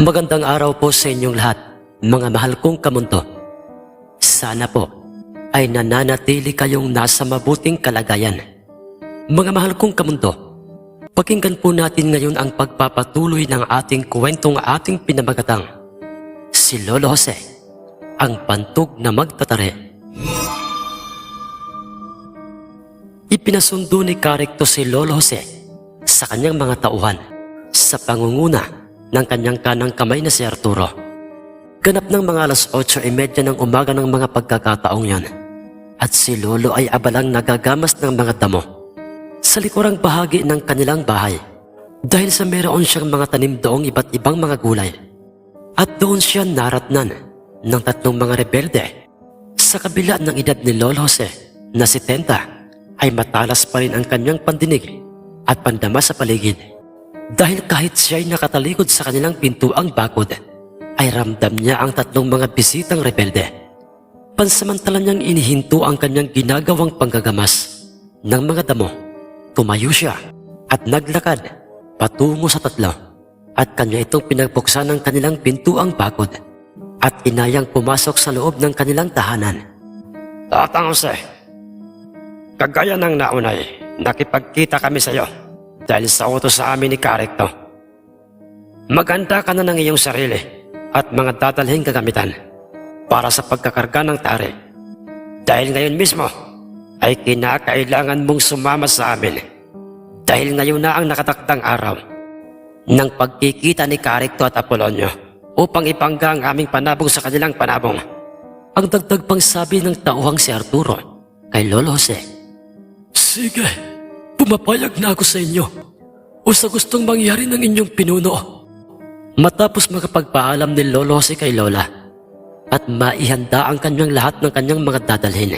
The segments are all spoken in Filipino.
Magandang araw po sa inyong lahat, mga mahal kong kamundo. Sana po ay nananatili kayong nasa mabuting kalagayan. Mga mahal kong kamundo, pakinggan po natin ngayon ang pagpapatuloy ng ating kwentong ating pinamagatang, si Lolo Jose, ang pantog na magtatari. Ipinasundo ni Caricto si Lolo Jose sa kanyang mga tauhan sa pangunguna ng kanyang kanang kamay na si Arturo. Ganap ng mga 8:30 ng umaga ng mga pagkakataong yon, at si Lolo ay abalang nagagamas ng mga damo sa likurang bahagi ng kanilang bahay dahil sa meron siyang mga tanim doong iba't ibang mga gulay. At doon siya naratnan ng 3 mga rebelde. Sa kabila ng edad ni Lolo Jose na 70 ay matalas pa rin ang kanyang pandinig at pandama sa paligid. Dahil kahit siya'y nakatalikod sa kanilang pintuang bakod, ay ramdam niya ang 3 mga bisitang rebelde. Pansamantala niyang inihinto ang kanyang ginagawang panggagamas ng mga damo. Tumayo siya at naglakad patungo sa 3 at kanya itong pinagbuksan ng kanilang pintuang bakod at inayang pumasok sa loob ng kanilang tahanan. Tatang Jose, kagaya ng naunay, nakipagkita kami sa iyo dahil sa utos sa amin ni Caricto. Maganda ka na ng iyong sarili at mga dadalhin kagamitan para sa pagkakarga ng tari. Dahil ngayon mismo ay kinakailangan mong sumama sa amin. Dahil ngayon na ang nakatakdang araw ng pagkikita ni Caricto at Apolonio upang ipangga ang aming panabong sa kanilang panabong. Ang dagdag pang sabi ng tauhang si Arturo kay Lolo Jose. Sige, pumapayag na ako sa inyo o sa gustong mangyari ng inyong pinuno. Matapos makapagpaalam ni Lolo Jose kay Lola at maihanda ang kanyang lahat ng kanyang mga dadalhin,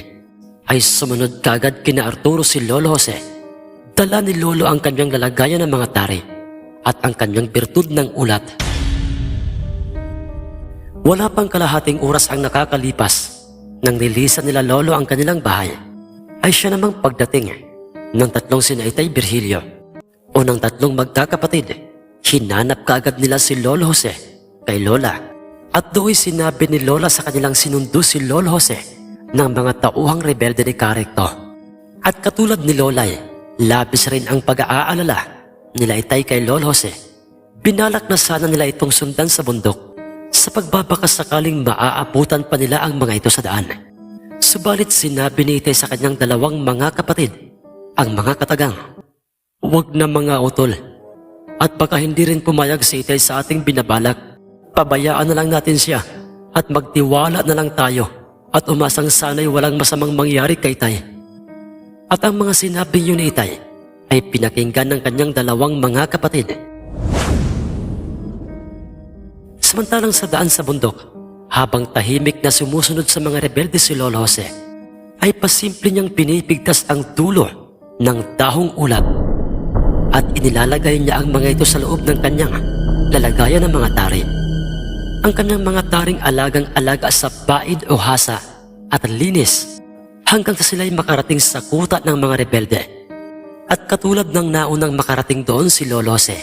ay sumunod kagad kina Arturo si Lolo Jose. Dala ni Lolo ang kanyang lalagayan ng mga tari at ang kanyang birtud ng ulat. Wala pang kalahating oras ang nakakalipas nang nilisan nila Lolo ang kanilang bahay, ay siya namang pagdating ng 3 sinaitay Virgilio o ng 3 magkakapatid. Hinanap kaagad nila si Lolo Jose kay Lola at do'y sinabi ni Lola sa kanilang sinundo si Lolo Jose ng mga tauhang rebelde ni Caricto. At katulad ni Lola, labis rin ang pag-aalala nila itay kay Lolo Jose. Binalak na sana nila itong sundan sa bundok sa pagbabakas sakaling maaabutan pa nila ang mga ito sa daan. Subalit sinabi ni itay sa kanyang 2 mga kapatid, ang mga katagang, "Huwag na mga utol, at baka hindi rin pumayag si itay sa ating binabalak. Pabayaan na lang natin siya at magtiwala na lang tayo at umasang sana'y walang masamang mangyari kay itay." At ang mga sinabi yun ni itay ay pinakinggan ng kanyang 2 mga kapatid. Samantalang sa daan sa bundok, habang tahimik na sumusunod sa mga rebelde si Lolo Jose, ay pasimple niyang pinipigtas ang dulo ng dahong ulat at inilalagay niya ang mga ito sa loob ng kanyang lalagayan ng mga tari. Ang kanyang mga taring alagang-alaga sa baid o hasa at linis hanggang sa sila'y makarating sa kuta ng mga rebelde. At katulad ng naunang makarating doon si Lolo Jose,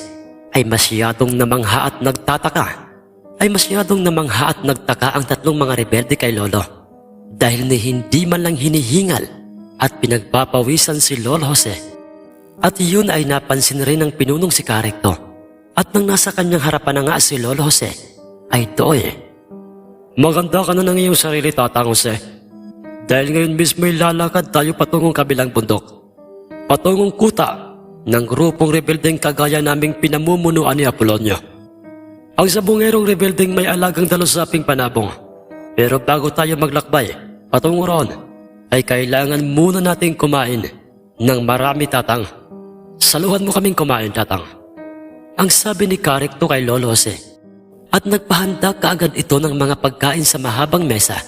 ay masyadong namangha at nagtataka ang 3 mga rebelde kay Lolo dahil ni hindi man lang hinihingal at pinagpapawisan si Lolo Jose. At iyon ay napansin rin ng pinunong si Caricto. At nang nasa kanyang harapan na nga si Lolo Jose, ay doy, "Maganda ka na ng iyong sarili, Tatang Jose. Dahil ngayon mismo ay lalakad tayo patungong kabilang bundok, patungong kuta ng grupong rebeldeng kagaya naming pinamumunuan ni Apolonio. Ang sabungerong rebeldeng may alagang dalusaping panabong. Pero bago tayo maglakbay patungo roon, ay kailangan muna nating kumain ng marami, Tatang. Saluhan mo kaming kumain, Tatang." Ang sabi ni Caricto kay Lolo Jose. At nagpahanda kaagad ito ng mga pagkain sa mahabang mesa,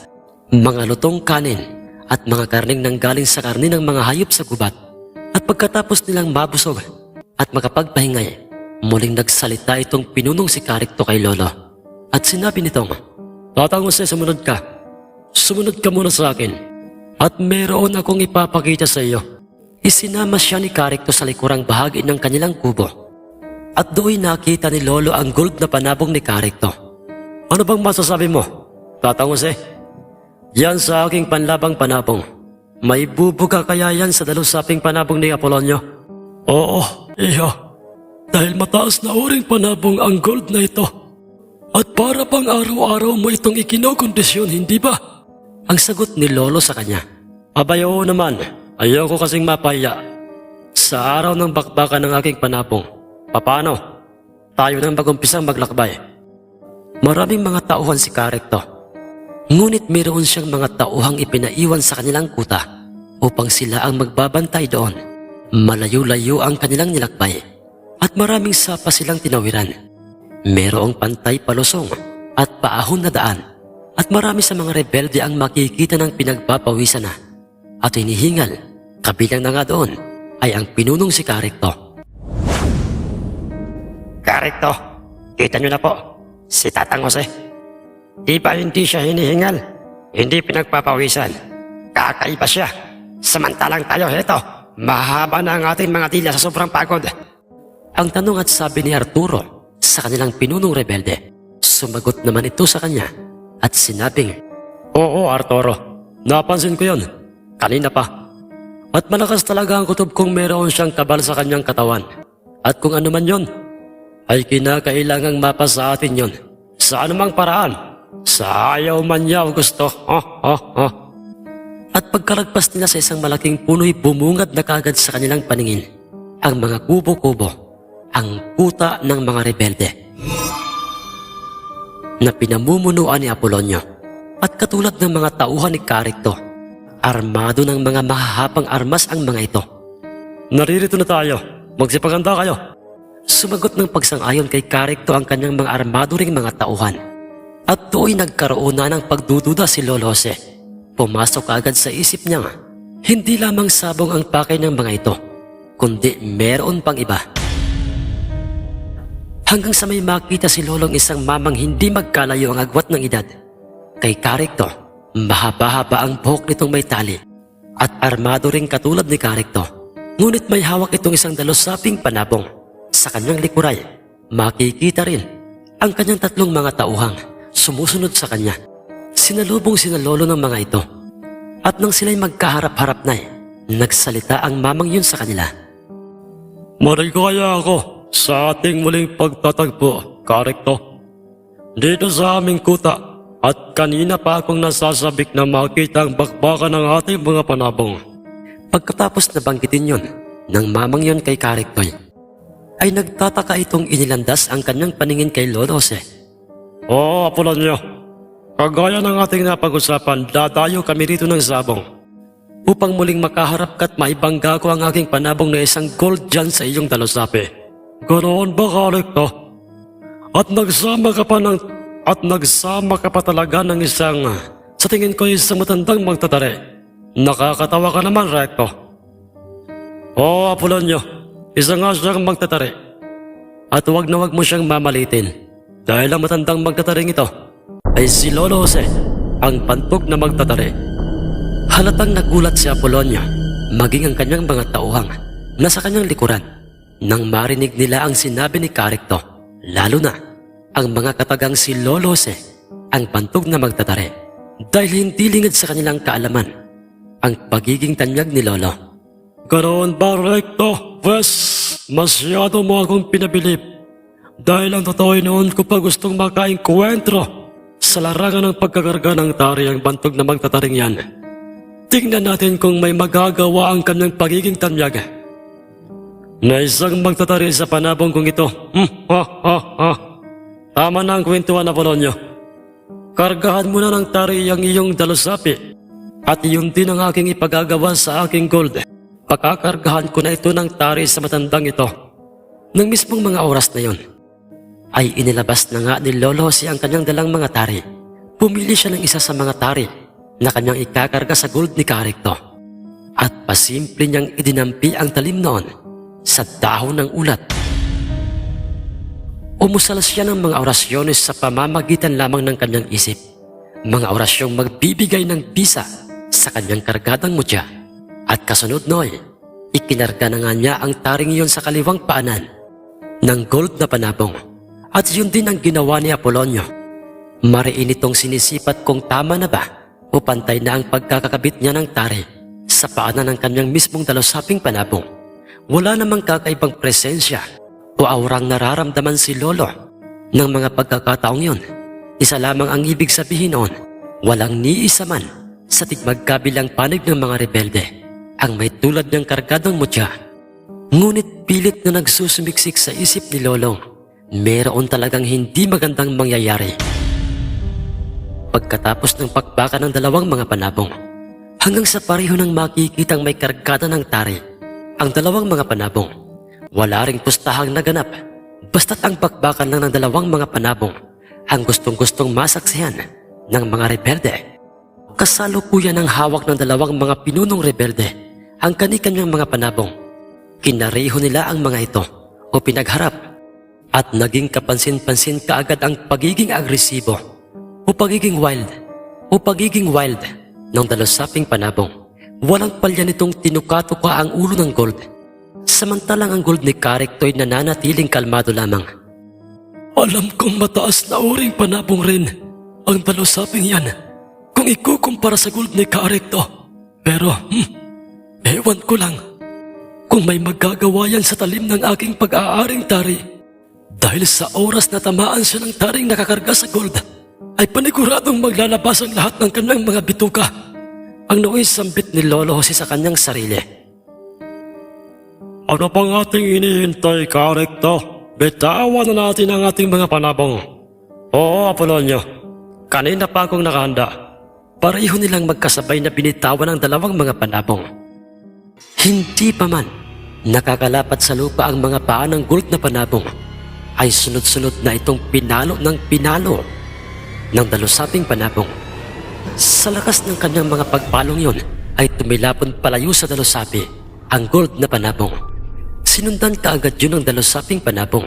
mga lutong kanin at mga karneng nanggaling sa karne ng mga hayop sa gubat. At pagkatapos nilang mabusog at makapagpahingay, muling nagsalita itong pinunong si Caricto kay Lolo. At sinabi nitong, "Tatang Jose, sumunod ka. Sumunod ka muna sa akin. At meron akong ipapakita sa iyo. Isinama siya ni Karikto sa likurang bahagi ng kanilang kubo. At doon nakita ni Lolo ang gold na panabong ni Karikto. Ano bang masasabi mo, Tatang Jose? Yan sa aking panlabang panabong. May bubuga kaya yan sa dalusaping panabong ni Apolonio? Oo, iha. Dahil mataas na uring panabong ang gold na ito. At para bang araw-araw mo itong ikinokondisyon, hindi ba? Ang sagot ni Lolo sa kanya. Abay, oo naman. Ayoko kasing mapaya. Sa araw ng bakbakan ng aking panabong, paano? Tayo nang magumpisang maglakbay. Maraming mga tauhan si Karikto. Ngunit mayroon siyang mga tauhang ipinaiwan sa kanilang kuta upang sila ang magbabantay doon. Malayo-layo ang kanilang nilakbay at maraming sapa silang tinawiran. Merong pantay palusong at paahon na daan at marami sa mga rebelde ang makikita ng pinagpapawisan na at hinihingal. Kabilang na nga doon ay ang pinunong si Karikto. Karikto, kita nyo na po, si Tatang Jose. Di ba hindi siya hinihingal? Hindi pinagpapawisan. Kakaiba siya. Samantalang tayo, heto, mahaba na ang ating mga dila sa sobrang pagod. Ang tanong at sabi ni Arturo sa kanilang pinunong rebelde. Sumagot naman ito sa kanya at sinabing, Oo, Arturo, napansin ko yon. Kanina pa. At malakas talaga ang kutob kung meron siyang kabal sa kanyang katawan. At kung ano man yon, ay kinakailangang mapa sa atin yon. Sa anumang paraan. Sa ayaw man niya o gusto. At pagkalagpas nila sa isang malaking puno'y bumungad na kagad sa kanilang paningin ang mga kubo-kubo, ang kuta ng mga rebelde na pinamumunuan ni Apolonio. At katulad ng mga tauhan ni Karikto, armado ng mga mahahabang armas ang mga ito. Naririto na tayo. Magsipaganda kayo. Sumagot ng pagsang-ayon kay Karikto ang kanyang mga armado ring mga tauhan. At do'y nagkaroon na ng pagdududa si Lolo Jose. Pumasok agad sa isip niya, hindi lamang sabong ang pakay ng mga ito, kundi meron pang iba. Hanggang sa may makita si Lolong isang mamang hindi magkalayo ang agwat ng edad. Kay Karikto, mahaba-haba ang buhok nitong may tali at armado ring katulad ni Karikto. Ngunit may hawak itong isang dalusaping panabong. Sa kanyang likuray, makikita rin ang kanyang tatlong mga tauhang sumusunod sa kanya. Sinalubong sina Lolo ng mga ito. At nang sila'y magkaharap-harap na nagsalita ang mamang yun sa kanila. Maligaya ako sa ating muling pagtatagpo, Karikto. Dito sa aming kuta at kanina pa akong nasasabik na makita ang bakbakan ng ating mga panabong. Pagkatapos na banggitin yun ng mamang yun kay Kariktoy, ay nagtataka itong inilandas ang kanyang paningin kay Lolo Jose. Oo, Apolonio. Kagaya ng ating napag-usapan, dadayo kami rito ng sabong upang muling makaharap ka't maibangga ko ang aking panabong na isang gold dyan sa iyong dalusapi. Ganoon ba, Karikto? At nagsama ka pa talaga ng isang, sa tingin ko isang matandang magtatari. Nakakatawa ka naman, Recto. Oo, Apolonio, isa nga siyang magtatari. At huwag na huwag mo siyang mamalitin dahil ang matandang magtataring ito ay si Lolo Jose, ang pantog na magtatari. Halatang nagulat si Apolonio, maging ang kanyang mga tauhang nasa kanyang likuran nang marinig nila ang sinabi ni Karikto, lalo na ang mga katagang si Lolo Jose, ang pantog na magtatari, dahil hindi lingid sa kanilang kaalaman ang pagiging tanyag ni Lolo. Ganoon ba, Recto? Pues, masyado mo akong pinabilib dahil ang totoo noon ko pa gustong makainkwentro sa larangan ng pagkakarga ng tari ang bantog na magtataring yan. Tingnan natin kung may magagawa ang kanyang pagiging tanyag na isang magtatari sa panabong kong ito. Tama na ang kwentuhan, Apolonio. Kargahan mo na ng tari ang iyong dalusapi at iyon din ang aking ipagagawa sa aking gold. Pagkakargahan ko na ito ng tari sa matandang ito. Nang mismong mga oras na yon, ay inilabas na nga ni Lolo Jose ang kanyang dalang mga tari. Pumili siya ng isa sa mga tari na kanyang ikakarga sa gold ni Karikto. At pasimple niyang idinampi ang talim noon sa dahon ng ulat. Umusal siya ng mga orasyones sa pamamagitan lamang ng kanyang isip. Mga orasyong magbibigay ng bisa sa kanyang kargadang mutya. At kasunod noy, Ikinarga na nga niya ang taring iyon sa kaliwang paanan ng gold na panabong. At yun din ang ginawa ni Apolonio. Mariin itong sinisipat kung tama na ba o pantay na ang pagkakakabit niya ng tari sa paanan ng kanyang mismong dalusaping panabong. Wala namang kakaibang presensya o aurang nararamdaman si Lolo ng mga pagkakataong yun. Isa lamang ang ibig sabihin noon, walang ni isa man sa tigmagkabilang panig ng mga rebelde ang may tulad niyang kargadong mutya. Ngunit pilit na nagsusumiksik sa isip ni Lolong, meron talagang hindi magandang mangyayari. Pagkatapos ng pakbakan ng dalawang mga panabong, hanggang sa pareho nang makikitang may kargada ng tari ang dalawang mga panabong, wala ring pustahang naganap. Basta't ang pakbakan lang ng dalawang mga panabong ang gustong-gustong masaksihan ng mga rebelde. Kasalukuyan ang hawak ng dalawang mga pinunong rebelde ang kani-kanyang mga panabong. Kinareho nila ang mga ito o pinagharap at naging kapansin-pansin kaagad ang pagiging agresibo o pagiging wild ng dalusaping panabong. Walang palya nitong tinuka-tuka ang ulo ng gold, samantalang ang gold ni Karikto'y nananatiling kalmado lamang. Alam kong mataas na uring panabong rin ang dalusaping yan kung ikukumpara sa gold ni Karikto. Pero ewan ko lang kung may magagawa yan sa talim ng aking pag-aaring tari. Dahil sa oras na tamaan siya ng taring nakakarga sa gold, ay paniguradong maglalabas ang lahat ng kanyang mga bituka. Ang nooy sambit ni Lolo Jose sa kanyang sarili. Ano pang ating inihintay, Karikto? Bitawan na natin ang ating mga panabong. Oo, Apolonio. Kanina pa akong nakahanda. Pareho nilang magkasabay na binitawan ang dalawang mga panabong. Hindi pa man nakakalapat sa lupa ang mga paa ng gold na panabong, ay sunod-sunod na itong pinalo ng dalusaping panabong. Sa lakas ng kanyang mga pagpalong yun ay tumilapon palayo sa dalusapi ang gold na panabong. Sinundan kaagad yun ng dalusaping panabong.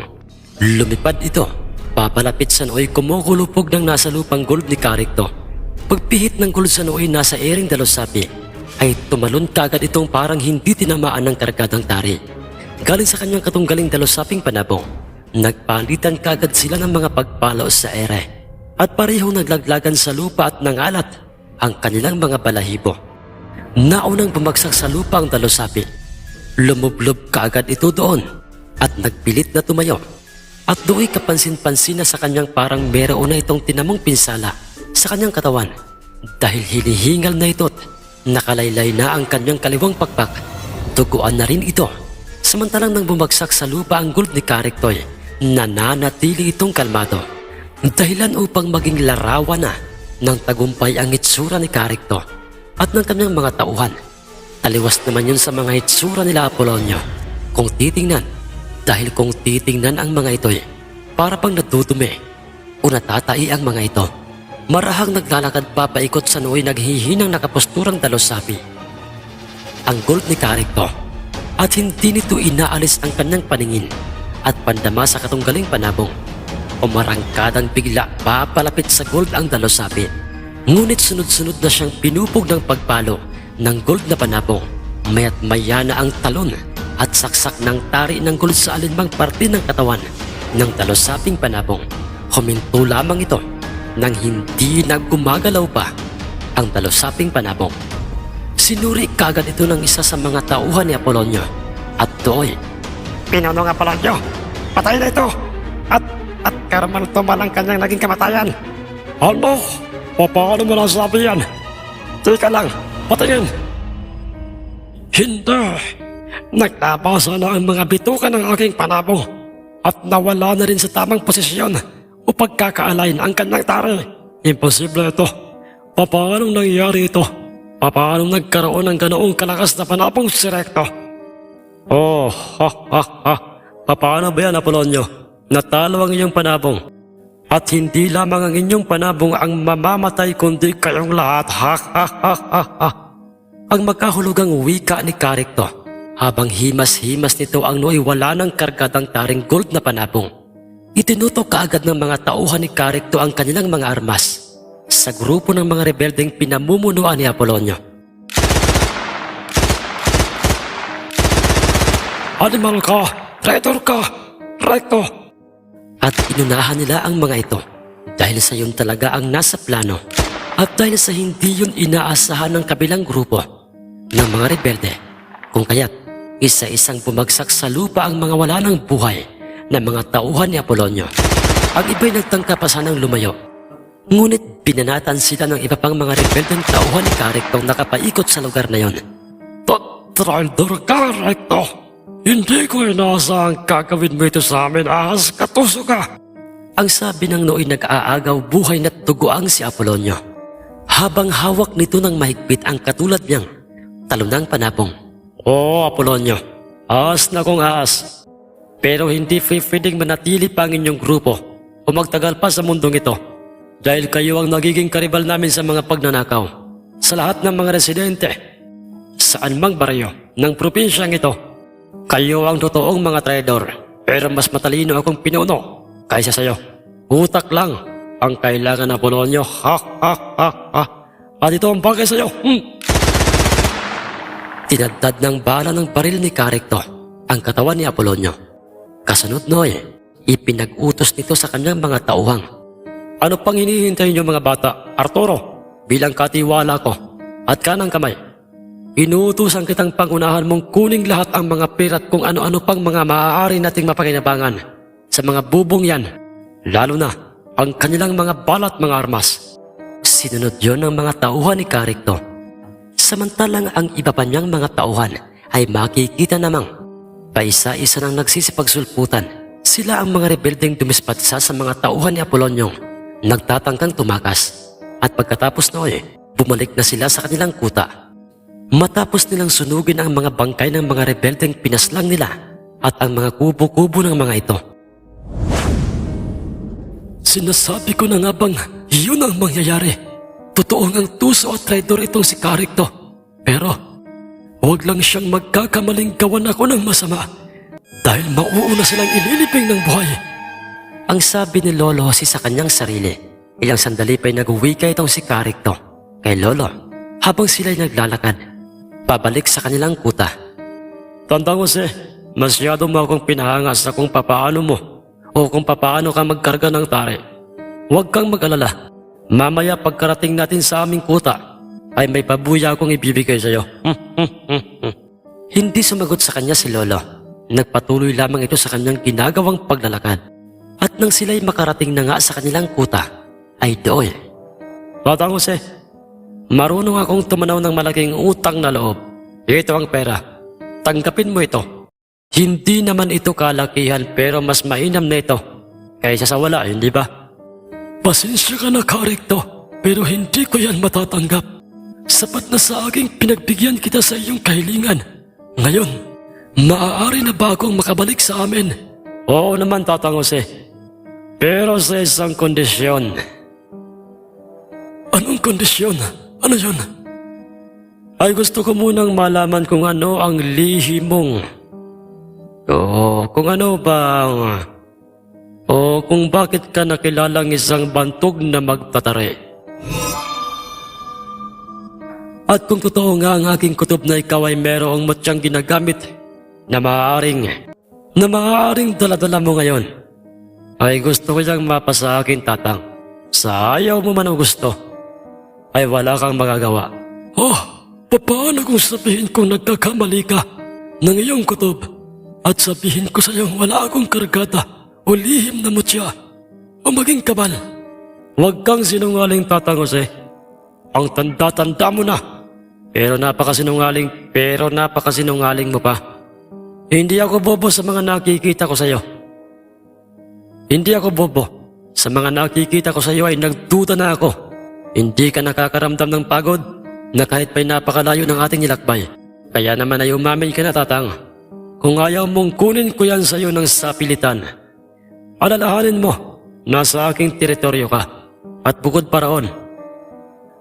Lumipad ito, papalapit sa nooy kumukulupog ng nasa lupang gold ni Karikto. Pagpihit ng gold sa nooy nasa ering dalusapi, ay tumalon kaagad itong parang hindi tinamaan ng kargadang tari. Galing sa kanyang katunggaling dalusaping panabong, nagpalitan kaagad sila ng mga pagpalaos sa ere at parehong naglaglagan sa lupa at nangalat ang kanilang mga balahibo. Naunang bumagsak sa lupa ang dalusapi. Lumublob kaagad ito doon at nagpilit na tumayo. At do'y kapansin-pansin na sa kanyang parang meron na itong tinamong pinsala sa kanyang katawan dahil hinihingal na ito't nakalaylay na ang kanyang kaliwang pakpak. Duguan na rin ito. Samantalang nang bumagsak sa lupa ang gold ni Karikto'y nananatili itong kalmado. Dahilan upang maging larawan na ng tagumpay ang itsura ni Karikto at ng kanyang mga tauhan. Taliwas naman yun sa mga itsura nila Apolonio. Kung titingnan ang mga ito'y para pang nadudumi o natatai ang mga ito. Marahang naglalakad papaikot sa nooy naghihinang nakapusturang dalusapi ang gold ni Karikto at hindi nito inaalis ang kanyang paningin at pandama sa katunggaling panabong. Umarangkadang bigla papalapit sa gold ang dalusapi. Ngunit sunod-sunod na siyang pinupog ng pagpalo ng gold na panabong. Maya't maya na ang talon at saksak ng tari ng gold sa alinmang parte ng katawan ng dalusaping panabong. Huminto lamang ito nang hindi na gumagalaw pa ang dalusaping panabong. Sinuri kaagad ito ng isa sa mga tauhan ni Apolonio at do'y, "Pinunong Apolonio, patay na ito! At karamalto man ang kanyang naging kamatayan." "Ano? Paano mo nasabi yan? Teka lang, patayin!" "Hindi! Naglabasa na ang mga bituka ng aking panabong at nawala na rin sa tamang posisyon o pagkakaalain ang kanyang tari. Imposible ito. Paano nangyari ito? Paano nagkaroon ng ganoong kalakas na panabong si Recto?" "Oh, Paano ba yan, Apolonio? Natalo ang inyong panabong. At hindi lamang ang inyong panabong ang mamamatay kundi kayong lahat. Ang magkahulugang wika ni Karikto habang himas-himas nito ang nooy wala ng kargadang taring gold na panabong. Itinutok kaagad ng mga tauhan ni Karikto ang kanilang mga armas sa grupo ng mga rebeldeng pinamumunuan ni Apolonio. Animal ka! Traitor ka! Recto! At inunahan nila ang mga ito dahil sa yun talaga ang nasa plano at dahil sa hindi yun inaasahan ng kabilang grupo ng mga rebelde, kung kaya't isa-isang bumagsak sa lupa ang mga wala ng buhay na mga tauhan ni Apolonio. Ang iba'y nagtangka pa sanang lumayo, ngunit binanatan sila ng iba pang mga rebeldeng tauhan ni Carictong nakapaikot sa lugar na yon. Traitor ka, Recto! Hindi ko inaasahang gagawin mo ito sa amin, ahas katuso ka! Ang sabi ng nooy nag-aagaw buhay na't dugoang si Apolonio, habang hawak nito ng mahigpit ang katulad niyang talunang panapong. Oo, Apolonio, ahas na kong ahas. Pero hindi pwedeng manatili pa ang inyong grupo o magtagal pa sa mundong ito dahil kayo ang nagiging karibal namin sa mga pagnanakaw sa lahat ng mga residente saan mang baryo ng propinsyang ito. Kayo ang totoong mga traidor, pero mas matalino akong pinuno kaysa sayo. Utak lang ang kailangan, Apolonio. Ha ha ha ha. At ito ang bagay sayo. Tinadtad ng bala ng baril ni Caricto ang katawan ni Apolonio. Kasunod noy, ipinag-utos nito sa kanyang mga tauhang. Ano pang hinihintay niyo mga bata? Arturo, bilang katiwala ko at kanang kamay, inuutusan kitang pangunahan mong kuning lahat ang mga pira't kung ano-ano pang mga maaari nating mapakinabangan sa mga bubong yan, lalo na ang kanilang mga balat mga armas. Sinunod yon ng mga tauhan ni Caricto. Samantalang ang iba pa niyang mga tauhan ay makikita namang paisa-isa nang nagsisipagsulputan. Sila ang mga rebeldeng dumispatsa sa mga tauhan ni Apolonyong nagtatangkang tumakas. At pagkatapos noon, bumalik na sila sa kanilang kuta. Matapos nilang sunugin ang mga bangkay ng mga rebeldeng pinaslang nila at ang mga kubo-kubo ng mga ito. Sinasabi ko na nga bang yun ang mangyayari? Totoo ngang tuso at traidor itong si Caricto. Pero huwag lang siyang magkakamaling gawan ako ng masama dahil mauuna silang ililibing ng buhay. Ang sabi ni Lolo Jose sa kanyang sarili. Ilang sandali pa'y naghuwika itong si Caricto kay Lolo habang sila'y naglalakad pabalik sa kanilang kuta. Tandang Jose, masyado mo akong pinahanga sa kung papaano mo o kung papaano ka magkarga ng tare. Huwag kang mag-alala. Mamaya pagkarating natin sa aming kuta, ay may pabuya akong ibibigay sa iyo. Hindi sumagot sa kanya si Lolo. Nagpatuloy lamang ito sa kanyang ginagawang paglalakad. At nang sila'y makarating na nga sa kanilang kuta, ay doon. Batang Jose, marunong akong tumanaw ng malaking utang na loob. Ito ang pera. Tanggapin mo ito. Hindi naman ito kalakihan pero mas mainam na ito kaysa sa wala, hindi ba? Pasensya ka na, Caricto, pero hindi ko yan matatanggap. Sapat na sa aking pinagbigyan kita sa iyong kahilingan. Ngayon, maaari na ba akong makabalik sa amin? Oo naman, Tatang Jose. Pero sa isang kondisyon. Anong kondisyon? Ano yun? Ay gusto ko munang malaman kung ano ang lihi mong. Kung ano bang... O kung bakit ka nakilalang isang bantog na magtatari. At kung totoo nga ang aking kutob na ikaw ay merong mutyang ginagamit na maaaring daladala mo ngayon, ay gusto ko siyang mapasa akin, Tatang. Sa ayaw mo man o gusto, ay wala kang magagawa. Oh, paano kung sabihin kong nagkakamali ka ng iyong kutob at sabihin ko sa iyong wala akong kargada o lihim na mutya o maging kabal? Huwag kang sinungaling, Tatang Jose. Ang tanda-tanda mo na. Pero napakasinungaling mo pa. Hindi ako bobo sa mga nakikita ko sa iyo. Hindi ako bobo. Sa mga nakikita ko sa iyo ay nagduda na ako. Hindi ka nakakaramdam ng pagod na kahit pa'y napakalayo ng ating nilakbay. Kaya naman ay umamin ka na, Tatang. Kung ayaw mong kunin ko yan sa iyo ng sapilitan, alalahanin mo, nasa aking teritoryo ka. At bukod pa roon,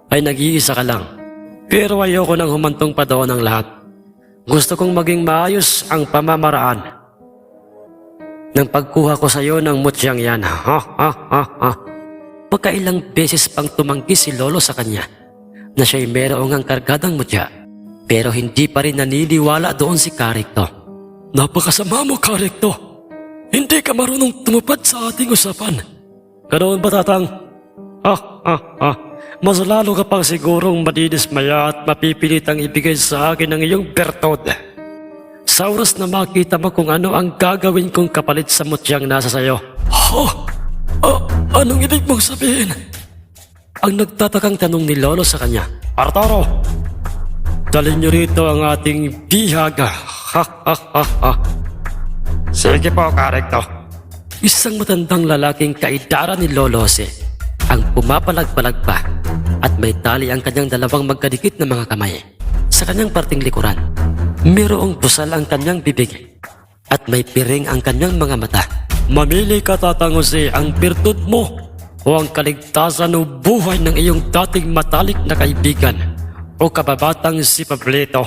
ay nag-iisa ka lang. Pero ayoko nang humantong pa doon ang lahat. Gusto kong maging maayos ang pamamaraan ng pagkuha ko sa iyo ng mutyang yan. Pagkailang beses pang tumanggi si Lolo sa kanya na siya'y merong ang kargadang mutya, pero hindi pa rin naniniwala doon si Caricto. Napakasama mo, Karikto. Hindi ka marunong tumupad sa ating usapan. Ganoon ba, Tatang? Mas lalo ka pang sigurong madidismaya at mapipilitang ibigay sa akin ang iyong bertod. Sa oras na makita mo kung ano ang gagawin kong kapalit sa mutyang nasa sayo. Anong ibig mong sabihin? Ang nagtatakang tanong ni Lolo sa kanya. Arturo, dalhin niyo rito ang ating bihaga. Sige po, Karikto. Isang matandang lalaking kaidara ni Lolo Jose ang pumapalag-palag pa at may tali ang kanyang dalawang magkadikit na mga kamay. Sa kanyang parting likuran, mayroong busal ang kanyang bibig at may piring ang kanyang mga mata. Mamili ka, Tatang Jose, ang birtud mo o ang kaligtasan o buhay ng iyong dating matalik na kaibigan o kababatang si Pablito.